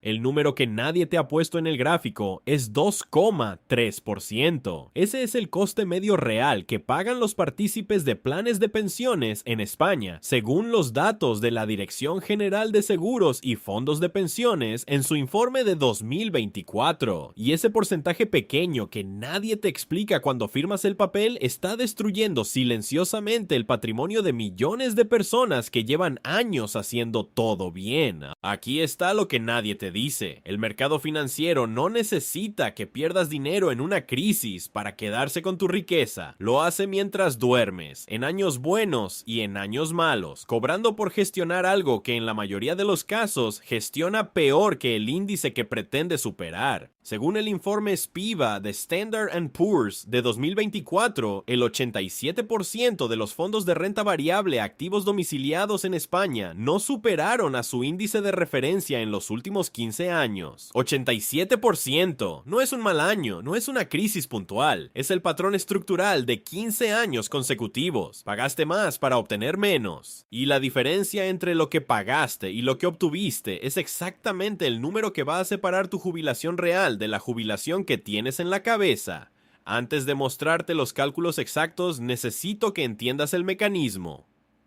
El número que nadie te ha puesto en el gráfico es 2,3%. Ese es el coste medio real que pagan los partícipes de planes de pensiones en España, según los datos de la Dirección General de Seguros y Fondos de Pensiones en su informe de 2024. Y ese porcentaje pequeño que nadie te explica cuando firmas el papel está destruyendo silenciosamente el patrimonio de millones de personas que llevan años haciendo todo bien. Aquí está lo que nadie te dice. El mercado financiero no necesita que pierdas dinero en una crisis para quedarse con tu riqueza. Lo hace mientras duermes, en años buenos y en años malos, cobrando por gestionar algo que en la mayoría de los casos gestiona peor que el índice que pretende superar. Según el informe SPIVA de Standard & Poor's de 2024, el 87% de los fondos de renta variable activos domiciliados en España no superaron a su índice de referencia en los últimos 15 años. 87%. No es un mal año, no es una crisis puntual, es el patrón estructural de 15 años consecutivos. Pagaste más para obtener menos. Y la diferencia entre lo que pagaste y lo que obtuviste es exactamente el número que va a separar tu jubilación real de la jubilación que tienes en la cabeza. Antes de mostrarte los cálculos exactos, necesito que entiendas el mecanismo.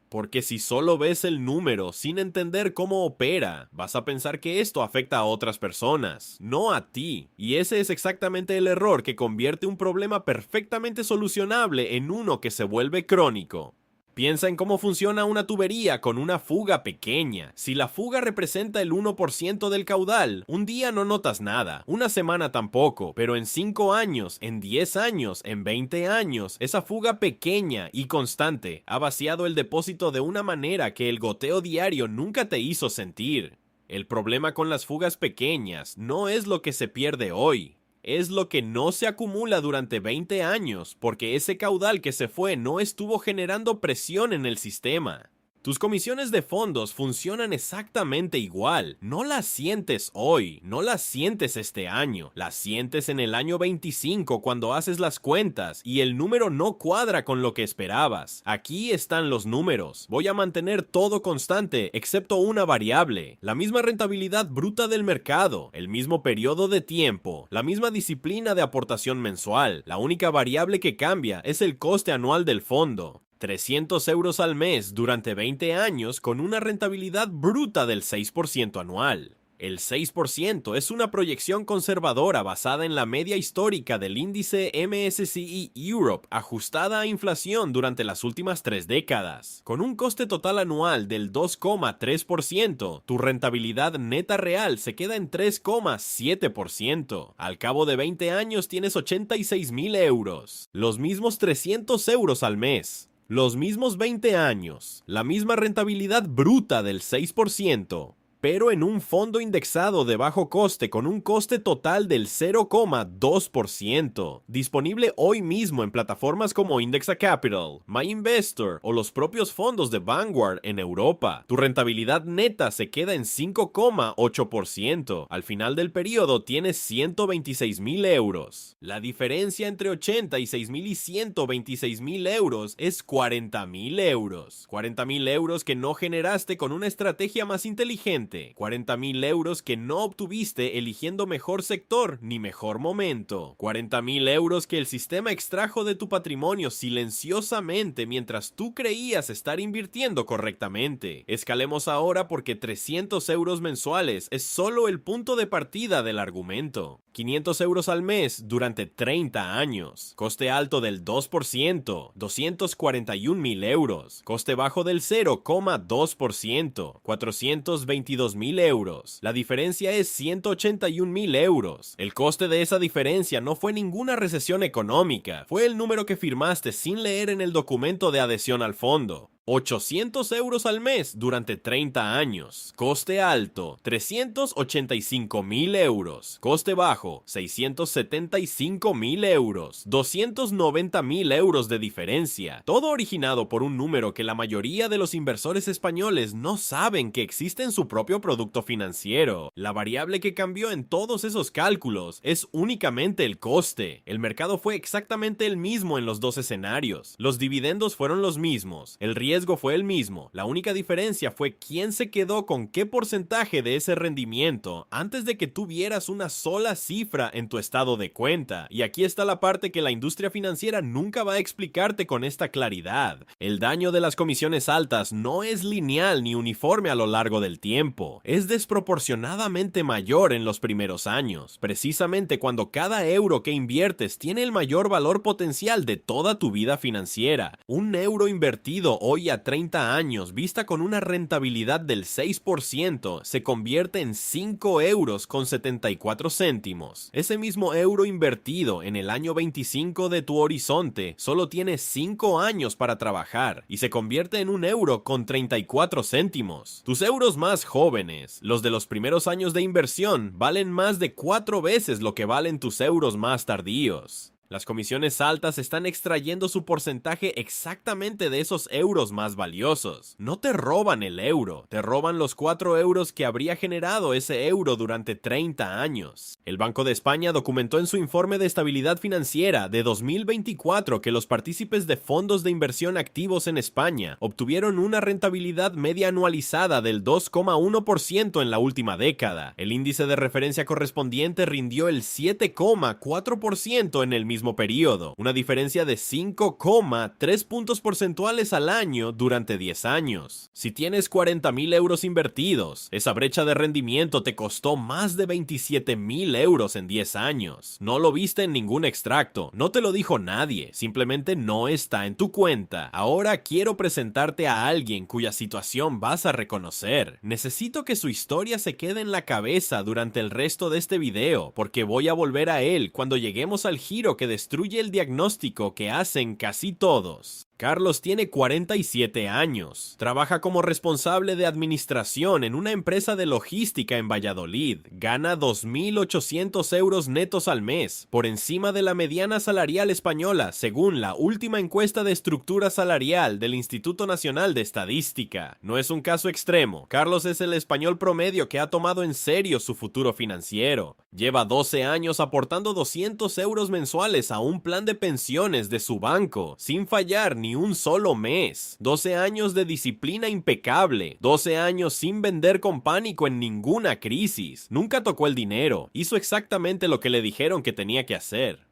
Porque si solo ves el número sin entender cómo opera, vas a pensar que esto afecta a otras personas, no a ti. Y ese es exactamente el error que convierte un problema perfectamente solucionable en uno que se vuelve crónico. Piensa en cómo funciona una tubería con una fuga pequeña. Si la fuga representa el 1% del caudal, un día no notas nada, una semana tampoco, pero en 5 años, en 10 años, en 20 años, esa fuga pequeña y constante ha vaciado el depósito de una manera que el goteo diario nunca te hizo sentir. El problema con las fugas pequeñas no es lo que se pierde hoy. Es lo que no se acumula durante 20 años, porque ese caudal que se fue no estuvo generando presión en el sistema. Tus comisiones de fondos funcionan exactamente igual. No las sientes hoy, no las sientes este año, las sientes en el año 25 cuando haces las cuentas y el número no cuadra con lo que esperabas. Aquí están los números. Voy a mantener todo constante, excepto una variable. La misma rentabilidad bruta del mercado, el mismo periodo de tiempo, la misma disciplina de aportación mensual. La única variable que cambia es el coste anual del fondo. 300 euros al mes durante 20 años con una rentabilidad bruta del 6% anual. El 6% es una proyección conservadora basada en la media histórica del índice MSCI Europe ajustada a inflación durante las últimas 3 décadas. Con un coste total anual del 2,3%, tu rentabilidad neta real se queda en 3,7%. Al cabo de 20 años tienes 86.000 euros, los mismos 300 euros al mes. Los mismos 20 años, la misma rentabilidad bruta del 6%, pero en un fondo indexado de bajo coste con un coste total del 0,2%, disponible hoy mismo en plataformas como Indexa Capital, MyInvestor o los propios fondos de Vanguard en Europa. Tu rentabilidad neta se queda en 5,8%. Al final del periodo tienes 126.000 euros. La diferencia entre 86.000 y 126.000 euros es 40.000 euros. 40.000 euros que no generaste con una estrategia más inteligente. 40.000 euros que no obtuviste eligiendo mejor sector ni mejor momento. 40.000 euros que el sistema extrajo de tu patrimonio silenciosamente mientras tú creías estar invirtiendo correctamente. Escalemos ahora porque 300 euros mensuales es solo el punto de partida del argumento. 500 euros al mes durante 30 años. Coste alto del 2%, 241.000 euros. Coste bajo del 0,2%, 422.000 euros. La diferencia es 181.000 euros. El coste de esa diferencia no fue ninguna recesión económica, fue el número que firmaste sin leer en el documento de adhesión al fondo. 800 euros al mes durante 30 años. Coste alto, 385.000 euros. Coste bajo, 675.000 euros. 290.000 euros de diferencia. Todo originado por un número que la mayoría de los inversores españoles no saben que existe en su propio producto financiero. La variable que cambió en todos esos cálculos es únicamente el coste. El mercado fue exactamente el mismo en los dos escenarios. Los dividendos fueron los mismos. El riesgo riesgo fue el mismo. La única diferencia fue quién se quedó con qué porcentaje de ese rendimiento antes de que tuvieras una sola cifra en tu estado de cuenta. Y aquí está la parte que la industria financiera nunca va a explicarte con esta claridad. El daño de las comisiones altas no es lineal ni uniforme a lo largo del tiempo. Es desproporcionadamente mayor en los primeros años, precisamente cuando cada euro que inviertes tiene el mayor valor potencial de toda tu vida financiera. Un euro invertido hoy a 30 años, vista con una rentabilidad del 6%, se convierte en 5 euros con 74 céntimos. Ese mismo euro invertido en el año 25 de tu horizonte solo tiene 5 años para trabajar y se convierte en un euro con 34 céntimos. Tus euros más jóvenes, los de los primeros años de inversión, valen más de 4 veces lo que valen tus euros más tardíos. Las comisiones altas están extrayendo su porcentaje exactamente de esos euros más valiosos. No te roban el euro, te roban los 4 euros que habría generado ese euro durante 30 años. El Banco de España documentó en su informe de estabilidad financiera de 2024 que los partícipes de fondos de inversión activos en España obtuvieron una rentabilidad media anualizada del 2,1% en la última década. El índice de referencia correspondiente rindió el 7,4% en el mismo periodo, una diferencia de 5,3 puntos porcentuales al año durante 10 años. Si tienes 40,000 euros invertidos, esa brecha de rendimiento te costó más de 27,000 euros en 10 años. No lo viste en ningún extracto, no te lo dijo nadie, simplemente no está en tu cuenta. Ahora quiero presentarte a alguien cuya situación vas a reconocer. Necesito que su historia se quede en la cabeza durante el resto de este video, porque voy a volver a él cuando lleguemos al giro que destruye el diagnóstico que hacen casi todos. Carlos tiene 47 años, trabaja como responsable de administración en una empresa de logística en Valladolid, gana 2.800 euros netos al mes, por encima de la mediana salarial española, según la última encuesta de estructura salarial del Instituto Nacional de Estadística. No es un caso extremo, Carlos es el español promedio que ha tomado en serio su futuro financiero. Lleva 12 años aportando 200 euros mensuales a un plan de pensiones de su banco, sin fallar ni un solo mes. 12 años de disciplina impecable. 12 años sin vender con pánico en ninguna crisis. Nunca tocó el dinero. Hizo exactamente lo que le dijeron que tenía que hacer.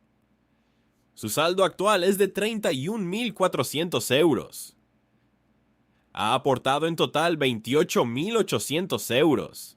Su saldo actual es de 31.400 euros. Ha aportado en total 28.800 euros.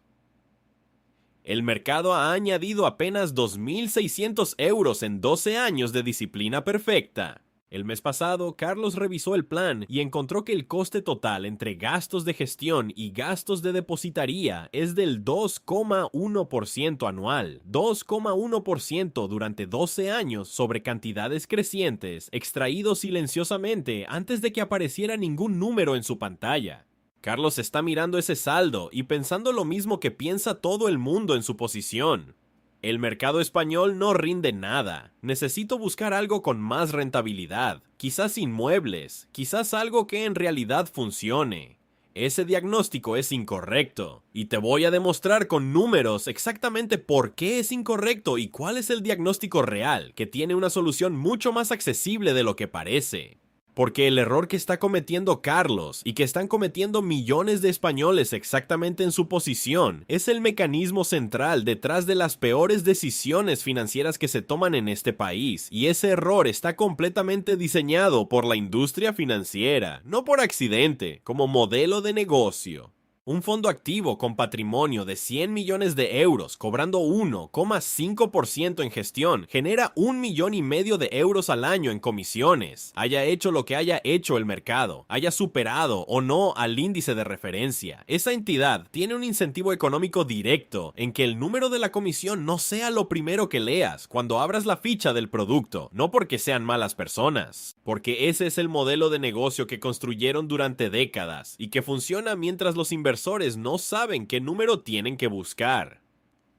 El mercado ha añadido apenas 2.600 euros en 12 años de disciplina perfecta. El mes pasado, Carlos revisó el plan y encontró que el coste total entre gastos de gestión y gastos de depositaría es del 2,1% anual. 2,1% durante 12 años sobre cantidades crecientes, extraídos silenciosamente antes de que apareciera ningún número en su pantalla. Carlos está mirando ese saldo y pensando lo mismo que piensa todo el mundo en su posición. El mercado español no rinde nada. Necesito buscar algo con más rentabilidad. Quizás inmuebles, quizás algo que en realidad funcione. Ese diagnóstico es incorrecto. Y te voy a demostrar con números exactamente por qué es incorrecto y cuál es el diagnóstico real, que tiene una solución mucho más accesible de lo que parece. Porque el error que está cometiendo Carlos y que están cometiendo millones de españoles exactamente en su posición es el mecanismo central detrás de las peores decisiones financieras que se toman en este país, y ese error está completamente diseñado por la industria financiera, no por accidente, como modelo de negocio. Un fondo activo con patrimonio de 100 millones de euros cobrando 1,5% en gestión genera 1,5 millones de euros al año en comisiones. Haya hecho lo que haya hecho el mercado, haya superado o no al índice de referencia, esa entidad tiene un incentivo económico directo en que el número de la comisión no sea lo primero que leas cuando abras la ficha del producto, no porque sean malas personas, porque ese es el modelo de negocio que construyeron durante décadas y que funciona mientras los inversores no saben qué número tienen que buscar.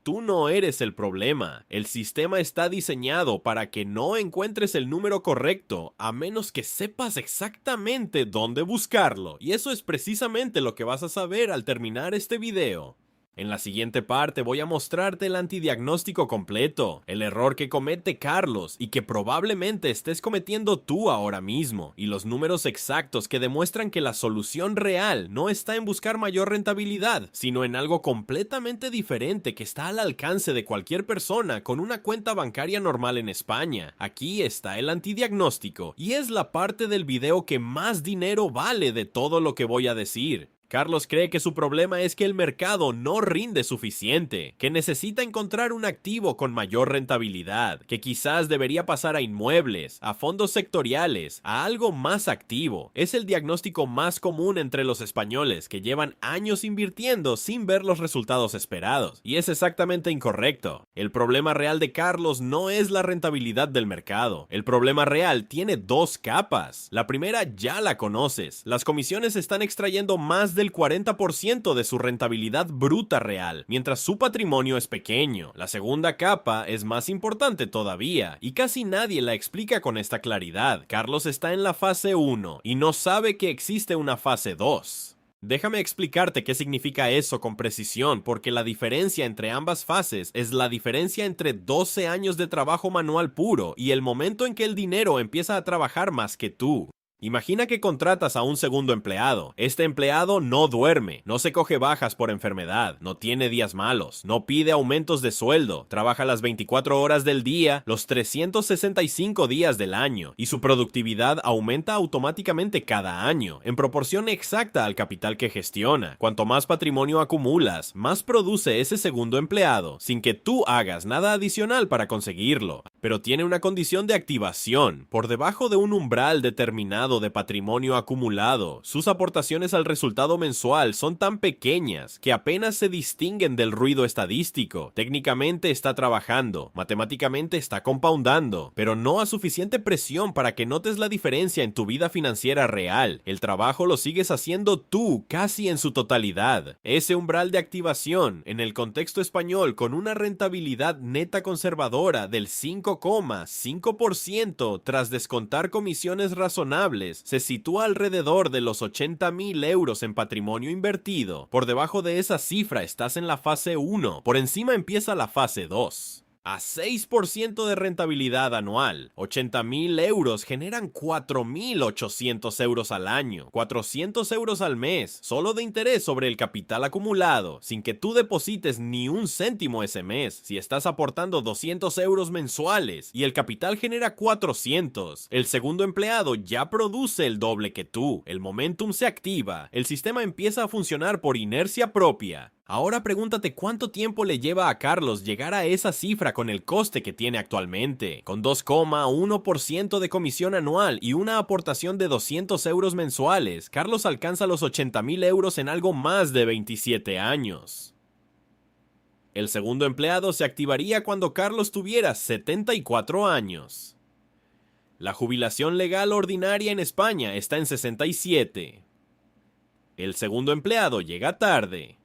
Tú no eres el problema. El sistema está diseñado para que no encuentres el número correcto, a menos que sepas exactamente dónde buscarlo. Y eso es precisamente lo que vas a saber al terminar este video. En la siguiente parte voy a mostrarte el antidiagnóstico completo, el error que comete Carlos y que probablemente estés cometiendo tú ahora mismo, y los números exactos que demuestran que la solución real no está en buscar mayor rentabilidad, sino en algo completamente diferente que está al alcance de cualquier persona con una cuenta bancaria normal en España. Aquí está el antidiagnóstico, y es la parte del video que más dinero vale de todo lo que voy a decir. Carlos cree que su problema es que el mercado no rinde suficiente, que necesita encontrar un activo con mayor rentabilidad, que quizás debería pasar a inmuebles, a fondos sectoriales, a algo más activo. Es el diagnóstico más común entre los españoles que llevan años invirtiendo sin ver los resultados esperados, y es exactamente incorrecto. El problema real de Carlos no es la rentabilidad del mercado. El problema real tiene dos capas. La primera ya la conoces. Las comisiones están extrayendo más del 40% de su rentabilidad bruta real, mientras su patrimonio es pequeño. La segunda capa es más importante todavía, y casi nadie la explica con esta claridad. Carlos está en la fase 1 y no sabe que existe una fase 2. Déjame explicarte qué significa eso con precisión, porque la diferencia entre ambas fases es la diferencia entre 12 años de trabajo manual puro y el momento en que el dinero empieza a trabajar más que tú. Imagina que contratas a un segundo empleado. Este empleado no duerme, no se coge bajas por enfermedad, no tiene días malos, no pide aumentos de sueldo, trabaja las 24 horas del día, los 365 días del año, y su productividad aumenta automáticamente cada año, en proporción exacta al capital que gestiona. Cuanto más patrimonio acumulas, más produce ese segundo empleado, sin que tú hagas nada adicional para conseguirlo. Pero tiene una condición de activación, por debajo de un umbral determinado de patrimonio acumulado. Sus aportaciones al resultado mensual son tan pequeñas que apenas se distinguen del ruido estadístico. Técnicamente está trabajando, matemáticamente está compoundando, pero no a suficiente presión para que notes la diferencia en tu vida financiera real. El trabajo lo sigues haciendo tú casi en su totalidad. Ese umbral de activación, en el contexto español, con una rentabilidad neta conservadora del 5,5% tras descontar comisiones razonables, se sitúa alrededor de los 80.000 euros en patrimonio invertido. Por debajo de esa cifra estás en la fase 1, por encima empieza la fase 2. A 6% de rentabilidad anual, 80.000 euros generan 4.800 euros al año, 400 euros al mes, solo de interés sobre el capital acumulado, sin que tú deposites ni un céntimo ese mes. Si estás aportando 200 euros mensuales y el capital genera 400, el segundo empleado ya produce el doble que tú, el momentum se activa, el sistema empieza a funcionar por inercia propia. Ahora pregúntate cuánto tiempo le lleva a Carlos llegar a esa cifra con el coste que tiene actualmente. Con 2,1% de comisión anual y una aportación de 200 euros mensuales, Carlos alcanza los 80.000 euros en algo más de 27 años. El segundo empleado se activaría cuando Carlos tuviera 74 años. La jubilación legal ordinaria en España está en 67. El segundo empleado llega tarde.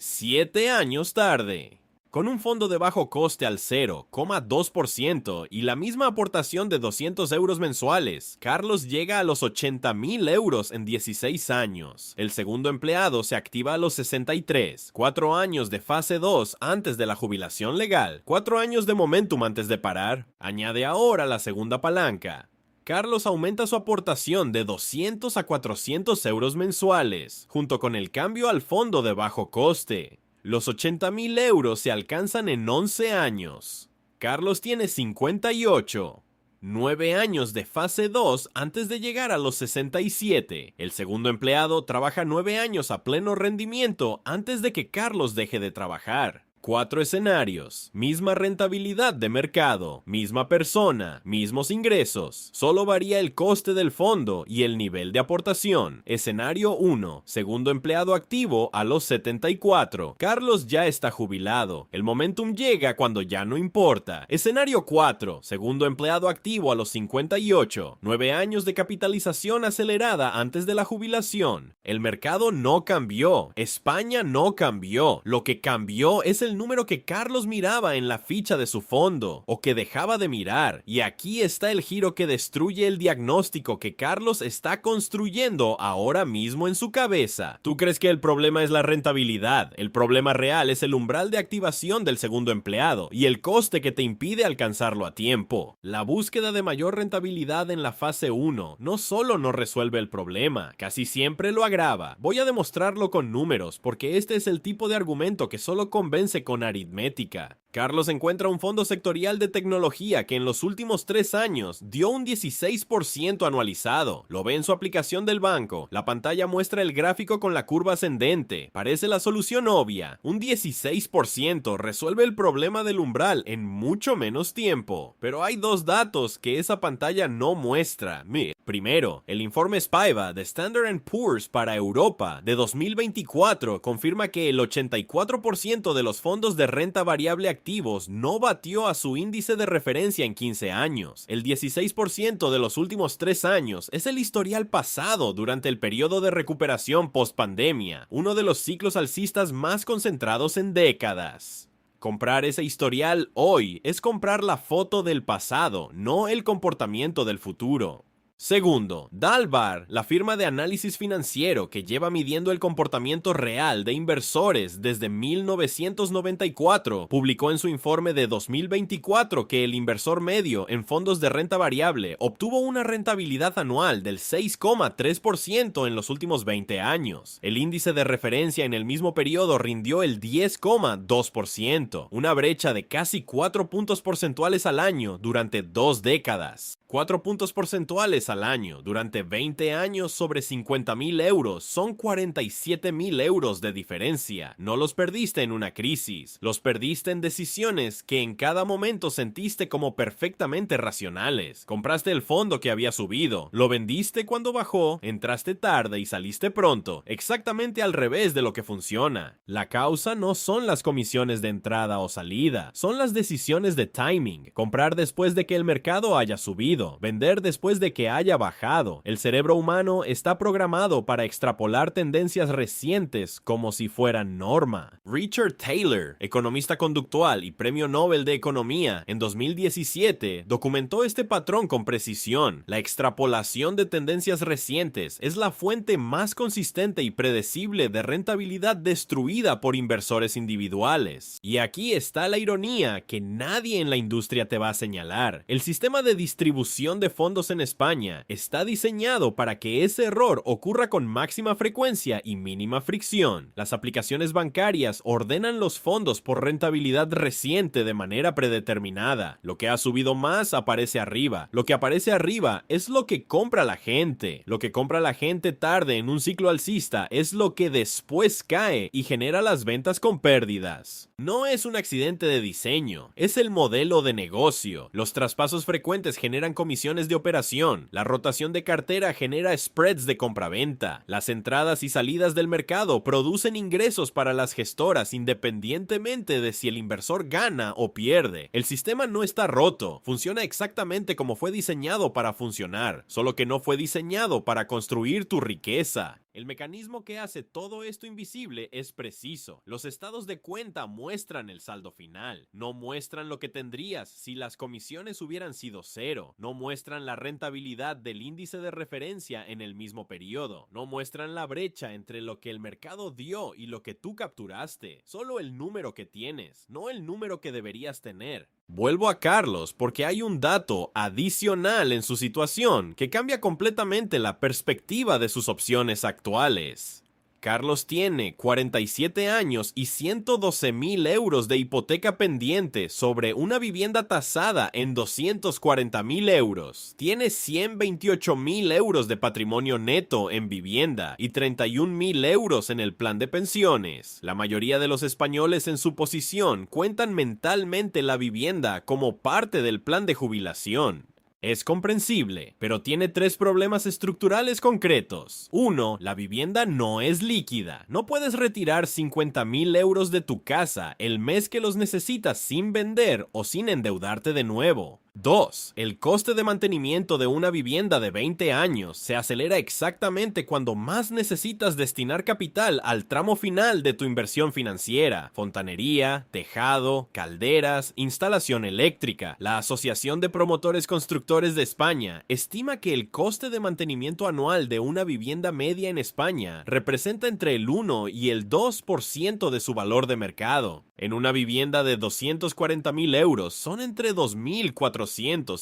7 años tarde. Con un fondo de bajo coste al 0,2% y la misma aportación de 200 euros mensuales, Carlos llega a los 80.000 euros en 16 años. El segundo empleado se activa a los 63, 4 años de fase 2 antes de la jubilación legal, 4 años de momentum antes de parar. Añade ahora la segunda palanca. Carlos aumenta su aportación de 200 a 400 euros mensuales, junto con el cambio al fondo de bajo coste. Los 80.000 euros se alcanzan en 11 años. Carlos tiene 58. 9 años de fase 2 antes de llegar a los 67. El segundo empleado trabaja 9 años a pleno rendimiento antes de que Carlos deje de trabajar. 4 escenarios, misma rentabilidad de mercado, misma persona, mismos ingresos, solo varía el coste del fondo y el nivel de aportación. Escenario 1, segundo empleado activo a los 74. Carlos ya está jubilado, el momentum llega cuando ya no importa. Escenario 4, segundo empleado activo a los 58. 9 años de capitalización acelerada antes de la jubilación. El mercado no cambió, España no cambió, lo que cambió es el el número que Carlos miraba en la ficha de su fondo, o que dejaba de mirar, y aquí está el giro que destruye el diagnóstico que Carlos está construyendo ahora mismo en su cabeza. Tú crees que el problema es la rentabilidad, el problema real es el umbral de activación del segundo empleado, y el coste que te impide alcanzarlo a tiempo. La búsqueda de mayor rentabilidad en la fase 1 no solo no resuelve el problema, casi siempre lo agrava. Voy a demostrarlo con números, porque este es el tipo de argumento que solo convence con aritmética. Carlos encuentra un fondo sectorial de tecnología que en los últimos 3 años dio un 16% anualizado. Lo ve en su aplicación del banco. La pantalla muestra el gráfico con la curva ascendente. Parece la solución obvia. Un 16% resuelve el problema del umbral en mucho menos tiempo. Pero hay dos datos que esa pantalla no muestra. Primero, el informe SPIVA de Standard & Poor's para Europa de 2024 confirma que el 84% de los fondos de renta variable activos no batió a su índice de referencia en 15 años. El 16% de los últimos 3 años es el historial pasado durante el periodo de recuperación post-pandemia, uno de los ciclos alcistas más concentrados en décadas. Comprar ese historial hoy es comprar la foto del pasado, no el comportamiento del futuro. Segundo, Dalbar, la firma de análisis financiero que lleva midiendo el comportamiento real de inversores desde 1994, publicó en su informe de 2024 que el inversor medio en fondos de renta variable obtuvo una rentabilidad anual del 6,3% en los últimos 20 años. El índice de referencia en el mismo periodo rindió el 10,2%, una brecha de casi 4 puntos porcentuales al año durante 2 décadas. 4 puntos porcentuales al año durante 20 años sobre 50.000 euros son 47.000 euros de diferencia. No los perdiste en una crisis, los perdiste en decisiones que en cada momento sentiste como perfectamente racionales. Compraste el fondo que había subido, lo vendiste cuando bajó, entraste tarde y saliste pronto, exactamente al revés de lo que funciona. La causa no son las comisiones de entrada o salida, son las decisiones de timing. Comprar después de que el mercado haya subido, vender después de que haya bajado. El cerebro humano está programado para extrapolar tendencias recientes como si fueran norma. Richard Taylor, economista conductual y premio Nobel de Economía, en 2017 documentó este patrón con precisión. La extrapolación de tendencias recientes es la fuente más consistente y predecible de rentabilidad destruida por inversores individuales. Y aquí está la ironía que nadie en la industria te va a señalar. El sistema de distribución de fondos en España está diseñado para que ese error ocurra con máxima frecuencia y mínima fricción. Las aplicaciones bancarias ordenan los fondos por rentabilidad reciente de manera predeterminada. Lo que ha subido más aparece arriba. Lo que aparece arriba es lo que compra la gente. Lo que compra la gente tarde en un ciclo alcista es lo que después cae y genera las ventas con pérdidas. No es un accidente de diseño, es el modelo de negocio. Los traspasos frecuentes generan comisiones de operación, la rotación de cartera genera spreads de compraventa, las entradas y salidas del mercado producen ingresos para las gestoras independientemente de si el inversor gana o pierde. El sistema no está roto, funciona exactamente como fue diseñado para funcionar, solo que no fue diseñado para construir tu riqueza. El mecanismo que hace todo esto invisible es preciso. Los estados de cuenta muestran el saldo final, no muestran lo que tendrías si las comisiones hubieran sido cero, no muestran la rentabilidad del índice de referencia en el mismo periodo, no muestran la brecha entre lo que el mercado dio y lo que tú capturaste, solo el número que tienes, no el número que deberías tener. Vuelvo a Carlos porque hay un dato adicional en su situación que cambia completamente la perspectiva de sus opciones actuales. Carlos tiene 47 años y 112.000 euros de hipoteca pendiente sobre una vivienda tasada en 240.000 euros. Tiene 128.000 euros de patrimonio neto en vivienda y 31.000 euros en el plan de pensiones. La mayoría de los españoles en su posición cuentan mentalmente la vivienda como parte del plan de jubilación. Es comprensible, pero tiene 3 problemas estructurales concretos. 1. La vivienda no es líquida. No puedes retirar 50.000 euros de tu casa el mes que los necesitas sin vender o sin endeudarte de nuevo. 2. El coste de mantenimiento de una vivienda de 20 años se acelera exactamente cuando más necesitas destinar capital al tramo final de tu inversión financiera: fontanería, tejado, calderas, instalación eléctrica. La Asociación de Promotores Constructores de España estima que el coste de mantenimiento anual de una vivienda media en España representa entre el 1 y el 2% de su valor de mercado. En una vivienda de 240.000 euros son entre 2.400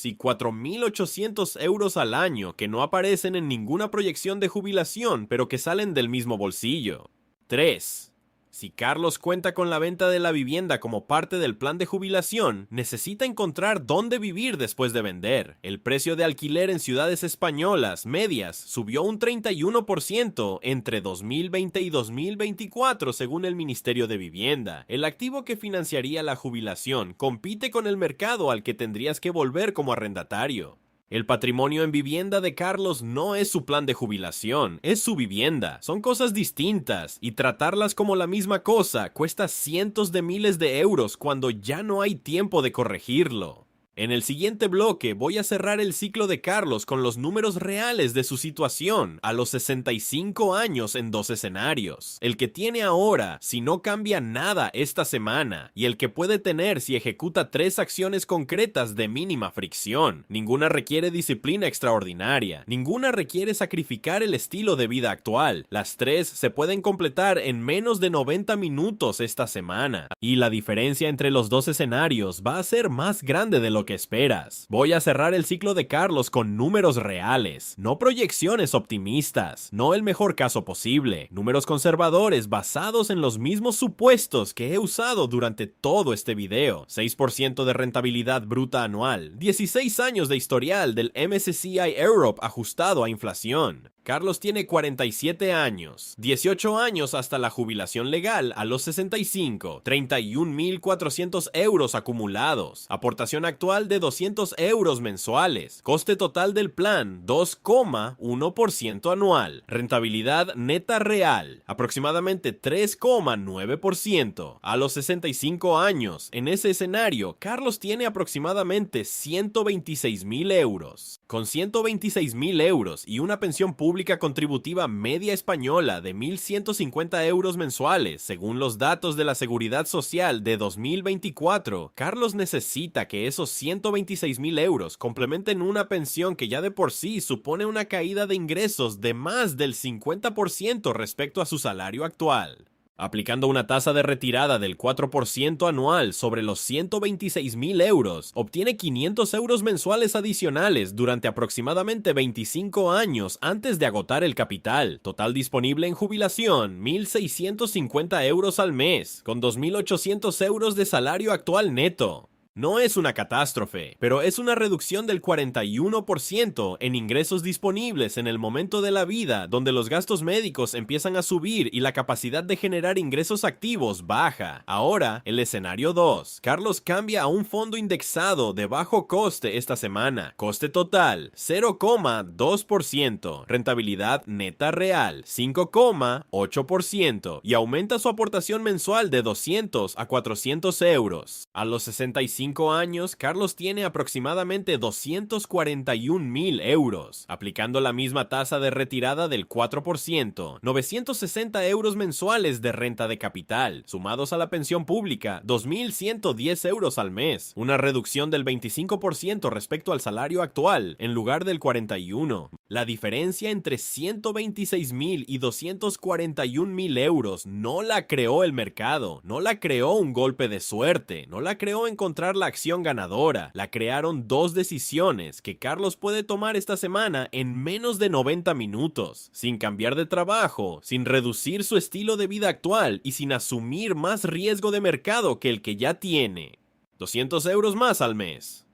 y 4.800 euros al año que no aparecen en ninguna proyección de jubilación, pero que salen del mismo bolsillo. 3. Si Carlos cuenta con la venta de la vivienda como parte del plan de jubilación, necesita encontrar dónde vivir después de vender. El precio de alquiler en ciudades españolas medias subió un 31% entre 2020 y 2024 según el Ministerio de Vivienda. El activo que financiaría la jubilación compite con el mercado al que tendrías que volver como arrendatario. El patrimonio en vivienda de Carlos no es su plan de jubilación, es su vivienda. Son cosas distintas y tratarlas como la misma cosa cuesta cientos de miles de euros cuando ya no hay tiempo de corregirlo. En el siguiente bloque voy a cerrar el ciclo de Carlos con los números reales de su situación a los 65 años en dos escenarios: el que tiene ahora si no cambia nada esta semana, y el que puede tener si ejecuta 3 acciones concretas de mínima fricción. Ninguna requiere disciplina extraordinaria, ninguna requiere sacrificar el estilo de vida actual. Las 3 se pueden completar en menos de 90 minutos esta semana, y la diferencia entre los dos escenarios va a ser más grande de lo que esperas. Voy a cerrar el ciclo de Carlos con números reales, no proyecciones optimistas, no el mejor caso posible, números conservadores basados en los mismos supuestos que he usado durante todo este video: 6% de rentabilidad bruta anual, 16 años de historial del MSCI Europe ajustado a inflación. Carlos tiene 47 años, 18 años hasta la jubilación legal a los 65, 31.400 euros acumulados, aportación actual de 200 euros mensuales, coste total del plan 2,1% anual, rentabilidad neta real aproximadamente 3,9%. A los 65 años, en ese escenario, Carlos tiene aproximadamente 126.000 euros. Con 126.000 euros y una pensión pública contributiva media española de 1.150 euros mensuales, según los datos de la Seguridad Social de 2024, Carlos necesita que esos 126.000 euros complementen una pensión que ya de por sí supone una caída de ingresos de más del 50% respecto a su salario actual. Aplicando una tasa de retirada del 4% anual sobre los 126.000 euros, obtiene 500 euros mensuales adicionales durante aproximadamente 25 años antes de agotar el capital. Total disponible en jubilación: 1.650 euros al mes, con 2.800 euros de salario actual neto. No es una catástrofe, pero es una reducción del 41% en ingresos disponibles en el momento de la vida donde los gastos médicos empiezan a subir y la capacidad de generar ingresos activos baja. Ahora, el escenario 2. Carlos cambia a un fondo indexado de bajo coste esta semana. Coste total: 0,2%. Rentabilidad neta real: 5,8%. Y aumenta su aportación mensual de 200 a 400 euros. A los 65 años, Carlos tiene aproximadamente 241.000 euros. Aplicando la misma tasa de retirada del 4%, 960 euros mensuales de renta de capital, sumados a la pensión pública, 2.110 euros al mes. Una reducción del 25% respecto al salario actual, en lugar del 41%. La diferencia entre 126.000 y 241.000 euros no la creó el mercado, no la creó un golpe de suerte, no la creó encontrar la acción ganadora. La crearon dos decisiones que Carlos puede tomar esta semana en menos de 90 minutos, sin cambiar de trabajo, sin reducir su estilo de vida actual y sin asumir más riesgo de mercado que el que ya tiene. 200 euros más al mes.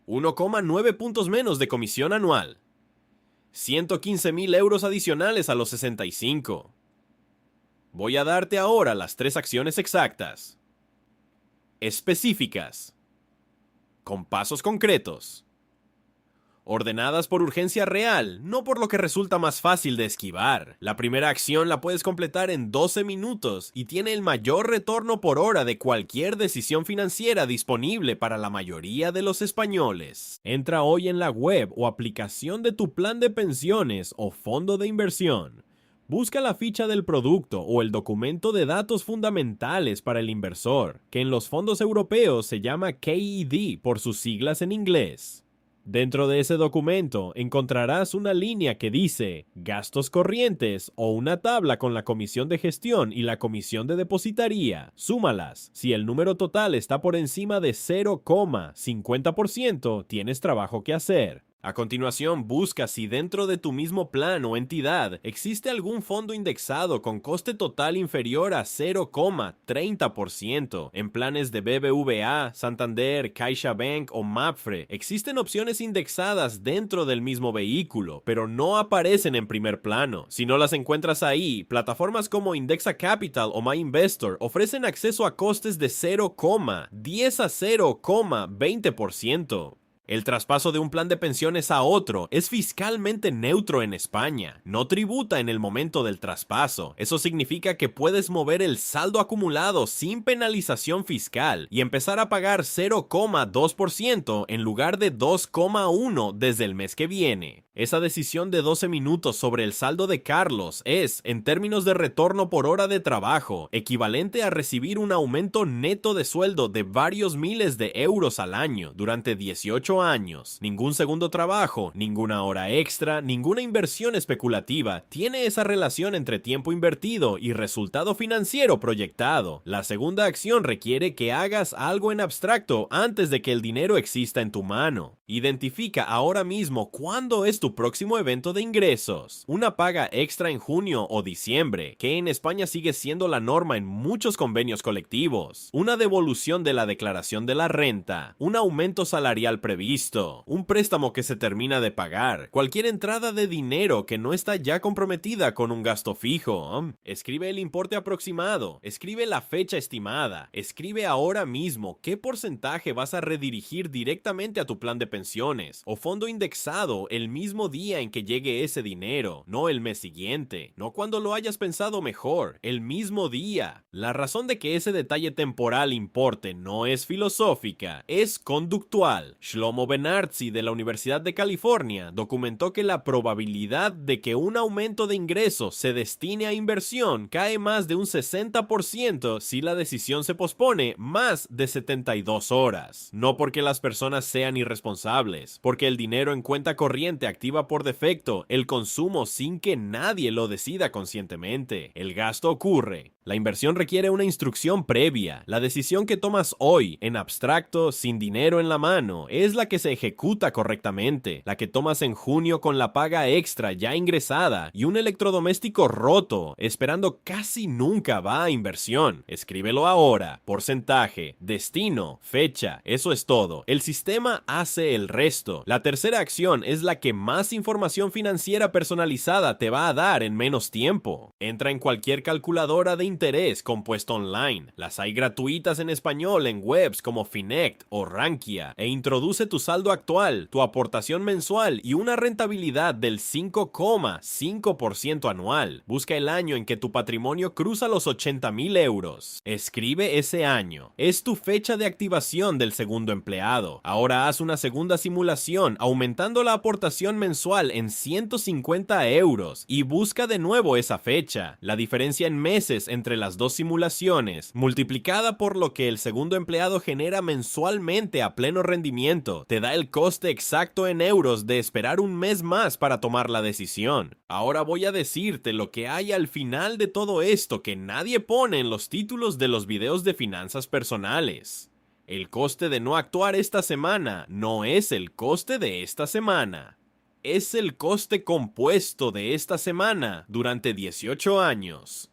1,9 puntos menos de comisión anual. 115.000 euros adicionales a los 65. Voy a darte ahora las 3 acciones exactas, específicas, con pasos concretos. ordenadas por urgencia real, no por lo que resulta más fácil de esquivar. La primera acción la puedes completar en 12 minutos y tiene el mayor retorno por hora de cualquier decisión financiera disponible para la mayoría de los españoles. Entra hoy en la web o aplicación de tu plan de pensiones o fondo de inversión. Busca la ficha del producto o el documento de datos fundamentales para el inversor, que en los fondos europeos se llama KED por sus siglas en inglés. Dentro de ese documento encontrarás una línea que dice gastos corrientes o una tabla con la comisión de gestión y la comisión de depositaría. Súmalas. Si el número total está por encima de 0,50%, tienes trabajo que hacer. A continuación, busca si dentro de tu mismo plan o entidad existe algún fondo indexado con coste total inferior a 0,30%. En planes de BBVA, Santander, CaixaBank o Mapfre, existen opciones indexadas dentro del mismo vehículo, pero no aparecen en primer plano. Si no las encuentras ahí, plataformas como Indexa Capital o MyInvestor ofrecen acceso a costes de 0,10 a 0,20%. El traspaso de un plan de pensiones a otro es fiscalmente neutro en España. No tributa en el momento del traspaso. Eso significa que puedes mover el saldo acumulado sin penalización fiscal y empezar a pagar 0,2% en lugar de 2,1% desde el mes que viene. Esa decisión de 12 minutos sobre el saldo de Carlos es, en términos de retorno por hora de trabajo, equivalente a recibir un aumento neto de sueldo de varios miles de euros al año durante 18 años. Ningún segundo trabajo, ninguna hora extra, ninguna inversión especulativa tiene esa relación entre tiempo invertido y resultado financiero proyectado. La segunda acción requiere que hagas algo en abstracto antes de que el dinero exista en tu mano. Identifica ahora mismo cuándo es tu próximo evento de ingresos. Una paga extra en junio o diciembre, que en España sigue siendo la norma en muchos convenios colectivos. Una devolución de la declaración de la renta. Un aumento salarial previsto. Un préstamo que se termina de pagar. Cualquier entrada de dinero que no está ya comprometida con un gasto fijo. Escribe el importe aproximado. Escribe la fecha estimada. Escribe ahora mismo qué porcentaje vas a redirigir directamente a tu plan de pensiones o fondo indexado el mismo día en que llegue ese dinero, no el mes siguiente, no cuando lo hayas pensado mejor, el mismo día. La razón de que ese detalle temporal importe no es filosófica, es conductual. Shlomo Benartzi de la Universidad de California documentó que la probabilidad de que un aumento de ingresos se destine a inversión cae más de un 60% si la decisión se pospone más de 72 horas. No porque las personas sean irresponsables, porque el dinero en cuenta corriente activa por defecto el consumo sin que nadie lo decida conscientemente. El gasto ocurre. La inversión requiere una instrucción previa. La decisión que tomas hoy, en abstracto, sin dinero en la mano, es la que se ejecuta correctamente. La que tomas en junio con la paga extra ya ingresada y un electrodoméstico roto, esperando casi nunca va a inversión. Escríbelo ahora. Porcentaje, destino, fecha. Eso es todo. El sistema hace el resto. La tercera acción es la que más información financiera personalizada te va a dar en menos tiempo. Entra en cualquier calculadora de interés compuesto online. Las hay gratuitas en español en webs como Finect o Rankia e introduce tu saldo actual, tu aportación mensual y una rentabilidad del 5,5% anual. Busca el año en que tu patrimonio cruza los 80,000 euros. Escribe ese año. Es tu fecha de activación del segundo empleado. Ahora haz una segunda simulación aumentando la aportación mensual en 150 euros y busca de nuevo esa fecha. La diferencia en meses entre las dos simulaciones, multiplicada por lo que el segundo empleado genera mensualmente a pleno rendimiento, te da el coste exacto en euros de esperar un mes más para tomar la decisión. Ahora voy a decirte lo que hay al final de todo esto que nadie pone en los títulos de los videos de finanzas personales. El coste de no actuar esta semana no es el coste de esta semana. Es el coste compuesto de esta semana durante 18 años.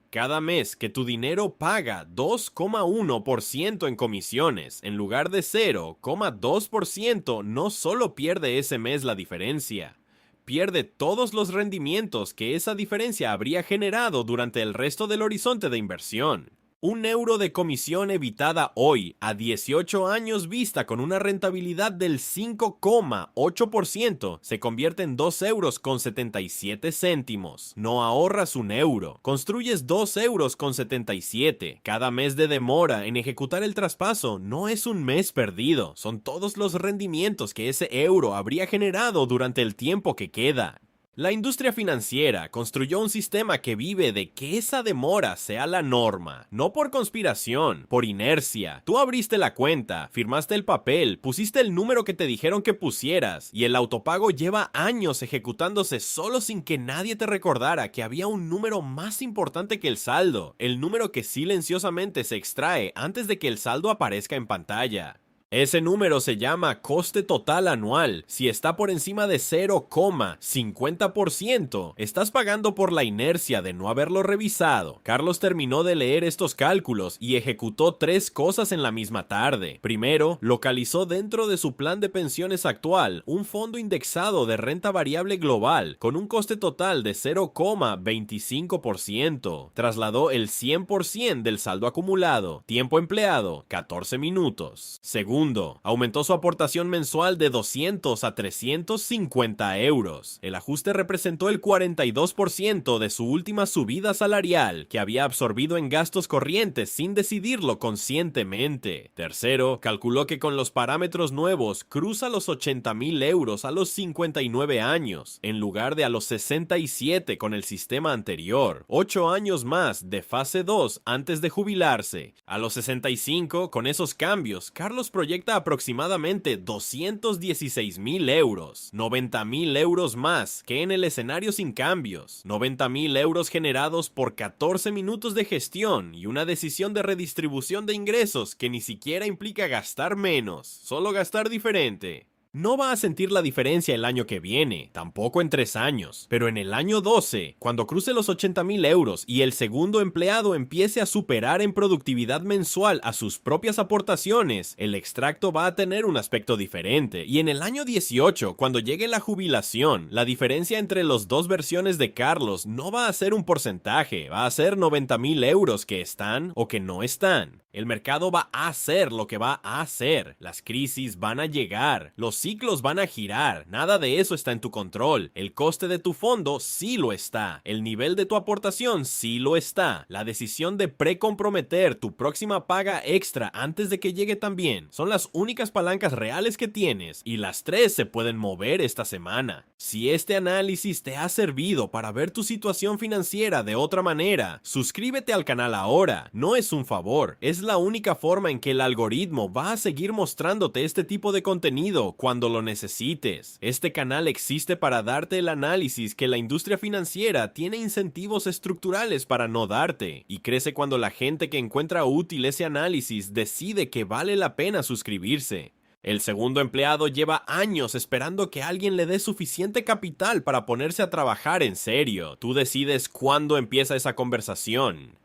Cada mes que tu dinero paga 2,1% en comisiones en lugar de 0,2%, no solo pierde ese mes la diferencia, pierde todos los rendimientos que esa diferencia habría generado durante el resto del horizonte de inversión. €1 de comisión evitada hoy, a 18 años vista con una rentabilidad del 5,8%, se convierte en €2,77. No ahorras €1, construyes €2,77. Cada mes de demora en ejecutar el traspaso no es un mes perdido, son todos los rendimientos que ese euro habría generado durante el tiempo que queda. La industria financiera construyó un sistema que vive de que esa demora sea la norma, no por conspiración, por inercia. Tú abriste la cuenta, firmaste el papel, pusiste el número que te dijeron que pusieras, y el autopago lleva años ejecutándose solo sin que nadie te recordara que había un número más importante que el saldo, el número que silenciosamente se extrae antes de que el saldo aparezca en pantalla. Ese número se llama coste total anual. Si está por encima de 0,50%, estás pagando por la inercia de no haberlo revisado. Carlos terminó de leer estos cálculos y ejecutó 3 cosas en la misma tarde. Primero, localizó dentro de su plan de pensiones actual un fondo indexado de renta variable global con un coste total de 0,25%. Trasladó el 100% del saldo acumulado. Tiempo empleado, 14 minutos. Segundo, aumentó su aportación mensual de 200 a 350 euros. El ajuste representó el 42% de su última subida salarial, que había absorbido en gastos corrientes sin decidirlo conscientemente. Tercero, calculó que con los parámetros nuevos cruza los 80.000 euros a los 59 años, en lugar de a los 67 con el sistema anterior. 8 años más de fase 2 antes de jubilarse. A los 65, con esos cambios, Carlos proyecta aproximadamente 216.000 euros, 90.000 euros más que en el escenario sin cambios, 90.000 euros generados por 14 minutos de gestión y una decisión de redistribución de ingresos que ni siquiera implica gastar menos, solo gastar diferente. No va a sentir la diferencia el año que viene, tampoco en 3 años, pero en el año 12, cuando cruce los 80.000 euros y el segundo empleado empiece a superar en productividad mensual a sus propias aportaciones, el extracto va a tener un aspecto diferente. Y en el año 18, cuando llegue la jubilación, la diferencia entre las dos versiones de Carlos no va a ser un porcentaje, va a ser 90.000 euros que están o que no están. El mercado va a hacer lo que va a hacer. Las crisis van a llegar. Los ciclos van a girar. Nada de eso está en tu control. El coste de tu fondo sí lo está. El nivel de tu aportación sí lo está. La decisión de precomprometer tu próxima paga extra antes de que llegue también son las únicas palancas reales que tienes, y las 3 se pueden mover esta semana. Si este análisis te ha servido para ver tu situación financiera de otra manera, suscríbete al canal ahora. No es un favor, es la única forma en que el algoritmo va a seguir mostrándote este tipo de contenido cuando lo necesites. Este canal existe para darte el análisis que la industria financiera tiene incentivos estructurales para no darte, y crece cuando la gente que encuentra útil ese análisis decide que vale la pena suscribirse. El segundo empleado lleva años esperando que alguien le dé suficiente capital para ponerse a trabajar en serio. Tú decides cuándo empieza esa conversación.